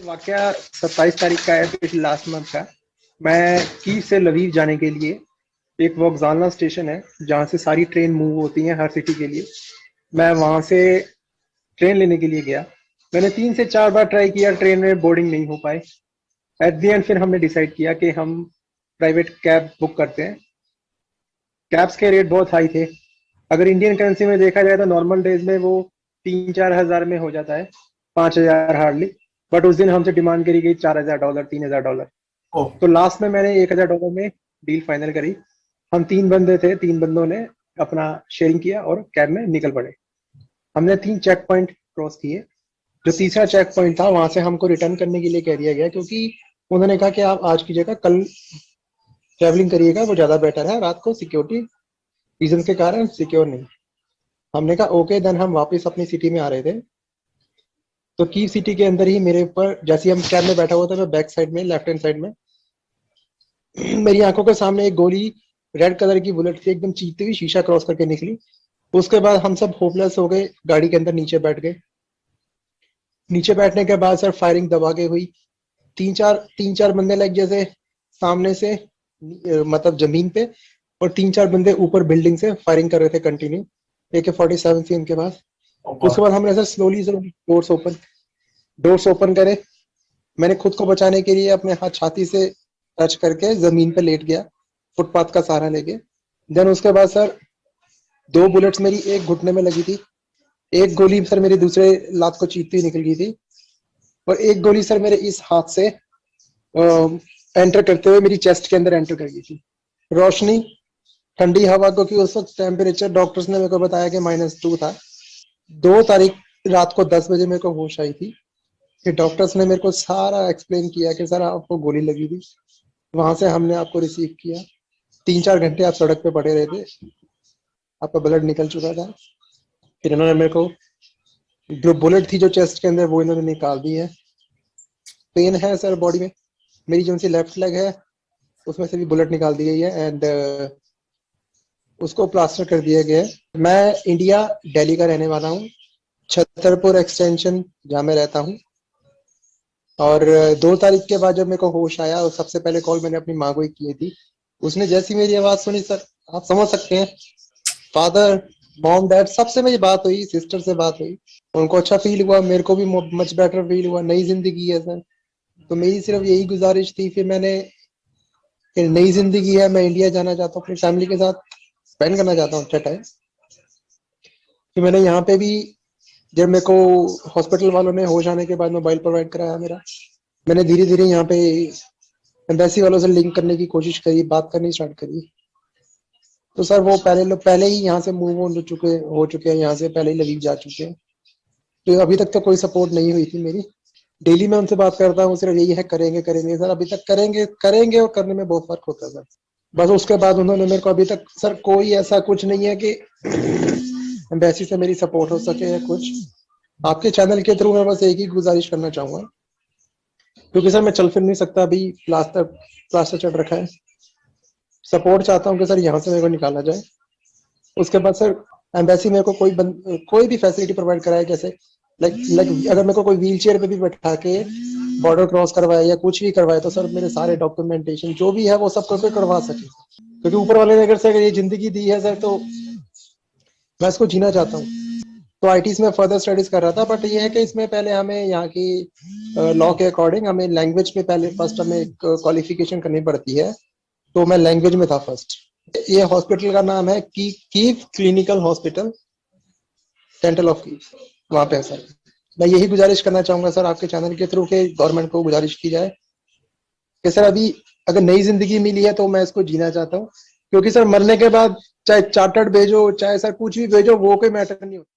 वाकया 27 तारीख का है, पिछले लास्ट मंथ का। मैं कीव से लवीव जाने के लिए एक वोक्जालना स्टेशन है जहाँ से सारी ट्रेन मूव होती हैं हर सिटी के लिए। मैं वहाँ से ट्रेन लेने के लिए गया। मैंने 3 से 4 बार ट्राई किया, ट्रेन में बोर्डिंग नहीं हो पाए। एट द एंड फिर हमने डिसाइड किया कि हम प्राइवेट कैब बुक करते हैं। कैब्स के रेट बहुत हाई थे। अगर इंडियन करेंसी में देखा जाए तो नॉर्मल डेज में वो 3-4 हज़ार में हो जाता है, 5 हज़ार हार्डली। बट उस दिन हमसे डिमांड करी गई $4,000, $3,000। ओह। तो लास्ट में मैंने $1,000 में डील फाइनल करी। हम 3 बंदे थे, 3 बंदों ने अपना शेयरिंग किया और कैब में निकल पड़े। हमने 3 चेक पॉइंट क्रॉस किए। जो तीसरा चेक पॉइंट था वहां से हमको रिटर्न करने के लिए कह दिया गया, क्योंकि उन्होंने कहा कि आप आज की जगह कल ट्रेवलिंग करिएगा, वो ज्यादा बेटर है, रात को सिक्योरिटी रीजन के कारण सिक्योर नहीं। हमने कहा ओके। देन हम वापस अपनी सिटी में आ रहे थे, तो कीव सिटी के अंदर ही मेरे ऊपर, जैसे हम कैब में बैठा हुआ था, मैं बैक साइड में लेफ्ट हैंड साइड में मेरी आंखों के सामने एक गोली रेड कलर की बुलेट थी, एकदम चीखती हुई शीशा क्रॉस करके निकली। उसके बाद हम सब होपलेस हो गए, गाड़ी के अंदर नीचे बैठ गए। नीचे बैठने के बाद सर फायरिंग दबा के हुई। तीन चार बंदे लाइक जैसे सामने से मतलब जमीन पे, और 3-4 बंदे ऊपर बिल्डिंग से फायरिंग कर रहे थे कंटिन्यू। AK-47 थी उनके पास। ओह। उसके बाद हमने सर स्लोली से डोर्स ओपन करे। मैंने खुद को बचाने के लिए अपने हाथ छाती से टच करके जमीन पे लेट गया, फुटपाथ का सहारा लेके। देन उसके बाद सर 2 बुलेट्स मेरी एक घुटने में लगी थी, एक गोली सर मेरी दूसरे लात को चीरती हुई निकल गई थी, और एक गोली सर मेरे इस हाथ से एंटर करते हुए मेरी चेस्ट के अंदर एंटर कर गई थी। रोशनी, ठंडी हवा, क्योंकि उस वक्त टेम्परेचर डॉक्टर्स ने मेरे को बताया कि -2 था। 2 तारीख रात को 10 बजे मेरे को होश आई थी। फिर डॉक्टर्स ने मेरे को सारा एक्सप्लेन किया कि सर आपको गोली लगी थी, वहां से हमने आपको रिसीव किया। 3-4 घंटे आप सड़क पे पड़े रहे थे, आपका ब्लड निकल चुका था। फिर इन्होंने मेरे को जो बुलेट थी जो चेस्ट के अंदर, वो इन्होंने निकाल दी है। पेन है सर बॉडी में। मेरी जो सी लेफ्ट लेग है उसमें से भी बुलेट निकाल दी गई है, एंड उसको प्लास्टर कर दिया गया है। मैं इंडिया दिल्ली का रहने वाला हूँ, छतरपुर एक्सटेंशन जहाँ मैं रहता हूँ। और 2 तारीख के बाद जब मेरे को होश आया, और सबसे पहले कॉल मैंने अपनी माँ को ही की थी। उसने जैसी मेरी आवाज सुनी सर, आप समझ सकते हैं, फादर, मॉम, डैड, सबसे मेरी बात हुई, सिस्टर से बात हुई। उनको अच्छा फील हुआ, मेरे को भी मच बेटर फील हुआ। नई जिंदगी है सर, तो मेरी सिर्फ यही गुजारिश थी। फिर मैंने, फिर नई जिंदगी है, मैं इंडिया जाना चाहता हूँ, अपनी फैमिली के साथ स्पेंड करना चाहता हूँ अच्छा टाइम। फिर मैंने यहाँ पे भी, जब मेरे को हॉस्पिटल वालों ने होश आने के बाद मोबाइल प्रोवाइड कराया मेरा, मैंने धीरे धीरे यहाँ पे एम्बेसी वालों से लिंक करने की कोशिश करी, बात करनी स्टार्ट करी। तो सर वो पहले ही यहाँ से मूव ऑन हो चुके हैं, यहाँ से पहले ही लवीव जा चुके हैं। तो अभी तक तो कोई सपोर्ट नहीं हुई थी मेरी। डेली मैं उनसे बात करता हूँ, सिर्फ यही है, करेंगे करेंगे सर। अभी तक करेंगे करेंगे और करने में बहुत फर्क होता है सर। बस उसके बाद उन्होंने मेरे को, अभी तक सर कोई ऐसा कुछ नहीं है कि एम्बेसी से मेरी सपोर्ट हो सके या कुछ। आपके चैनल के थ्रू मैं बस एक ही गुजारिश करना चाहूंगा, क्योंकि सर मैं चल फिर नहीं सकता, अभी प्लास्टर प्लास्टर चढ़ रखा है। सपोर्ट चाहता हूँ कि सर यहाँ से मेरे को निकाला जाए। उसके बाद सर एम्बेसी मेरे को कोई भी फैसिलिटी प्रोवाइड कराए, जैसे लाइक अगर मेरे को कोई व्हील चेयर पे भी बैठा के बॉर्डर क्रॉस करवाए या कुछ भी करवाए, तो सर मेरे सारे डॉक्यूमेंटेशन जो भी है वो सब करके करवा सके। क्योंकि ऊपर वाले ने अगर सर ये जिंदगी दी है सर, तो मैं इसको जीना चाहता हूँ। तो आईटीज में फर्दर स्टडीज कर रहा था, बट ये है कि इसमें पहले हमें यहाँ की लॉ के अकॉर्डिंग हमें लैंग्वेज में पहले फर्स्ट हमें एक क्वालिफिकेशन करनी पड़ती है। तो मैं लैंग्वेज में था फर्स्ट। ये हॉस्पिटल का नाम है Kyiv clinical hospital, central of Kyiv, वहाँ पे है सर। मैं यही गुजारिश करना चाहूंगा सर आपके चैनल के थ्रू के गवर्नमेंट को गुजारिश की जाए कि सर अभी अगर नई जिंदगी मिली है तो मैं इसको जीना चाहता हूँ। क्योंकि सर मरने के बाद चाहे चार्टर्ड भेजो, चाहे सर कुछ भी भेजो, वो कोई मैटर नहीं होता।